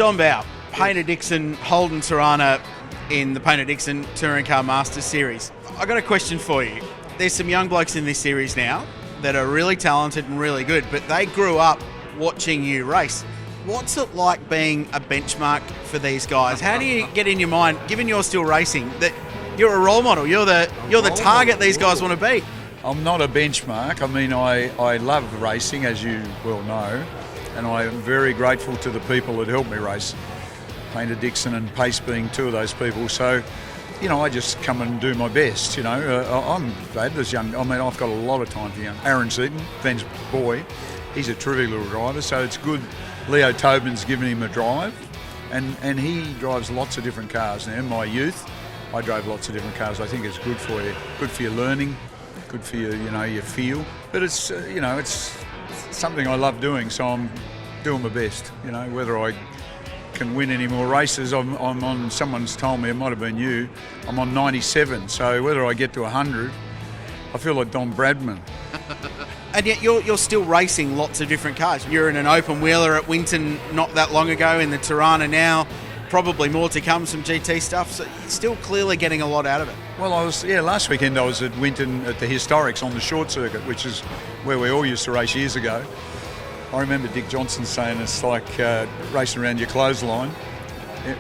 John Bowe, Paynter Dixon, Holden Tirana in the Paynter Dixon Touring Car Masters Series. I got a question for you. There's some young blokes in this series now that are really talented and really good, but they grew up watching you race. What's it like being a benchmark for these guys? How do you get in your mind, given you're still racing, that you're a role model? You're the target these guys want to be. I'm not a benchmark. I mean, I love racing, as you well know, and I am very grateful to the people that helped me race. Paynter Dixon and Pace being two of those people. So, I just come and do my best, I'm glad this young, I've got a lot of time for young. Aaron Seaton, Ben's boy, he's a terrific little driver, so it's good. Leo Tobin's given him a drive, and he drives lots of different cars now. In my youth, I drove lots of different cars. I think it's good for you, good for your learning, good for your, your feel. But it's, it's something I love doing, so I'm doing my best. Whether I can win any more races, I'm on, someone's told me, it might have been you, I'm on 97, so whether I get to 100, I feel like Don Bradman. And yet you're still racing lots of different cars. You're in an open wheeler at Winton not that long ago, in the Tirana now, probably more to come, some GT stuff, so you're still clearly getting a lot out of it. Well, last weekend I was at Winton at the Historics on the short circuit, which is where we all used to race years ago. I remember Dick Johnson saying it's like racing around your clothesline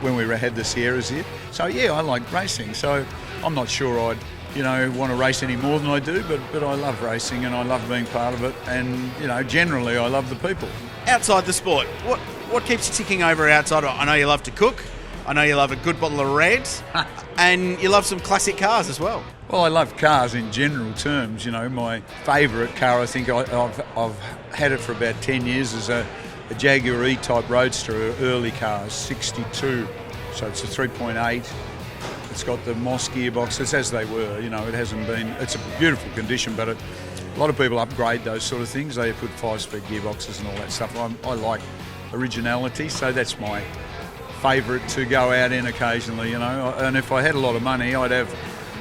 when we had the Sierras here. So yeah, I like racing. So I'm not sure I'd want to race any more than I do, but I love racing and I love being part of it. And generally I love the people. Outside the sport, what keeps you ticking over outside? I know you love to cook. I know you love a good bottle of red, and you love some classic cars as well. Well, I love cars in general terms. My favourite car, I think I've had it for about 10 years, is a Jaguar E-Type Roadster, early cars, 62. So it's a 3.8. It's got the Moss gearbox. It's as they were, it hasn't been, it's a beautiful condition, but a lot of people upgrade those sort of things. They put 5-speed gearboxes and all that stuff. I like originality, so that's my favourite to go out in occasionally, And if I had a lot of money, I'd have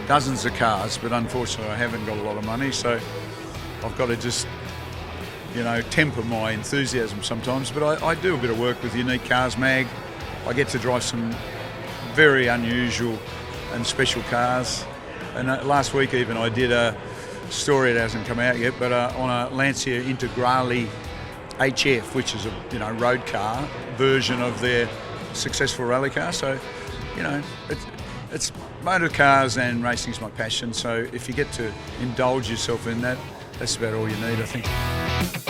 dozens of cars, but unfortunately I haven't got a lot of money, so I've got to just, temper my enthusiasm sometimes. But I do a bit of work with Unique Cars Mag. I get to drive some very unusual and special cars. And last week even I did a story, it hasn't come out yet, but on a Lancia Integrale HF, which is a road car version of their successful rally car. So, it's motor cars and racing's my passion. So if you get to indulge yourself in that, that's about all you need, I think.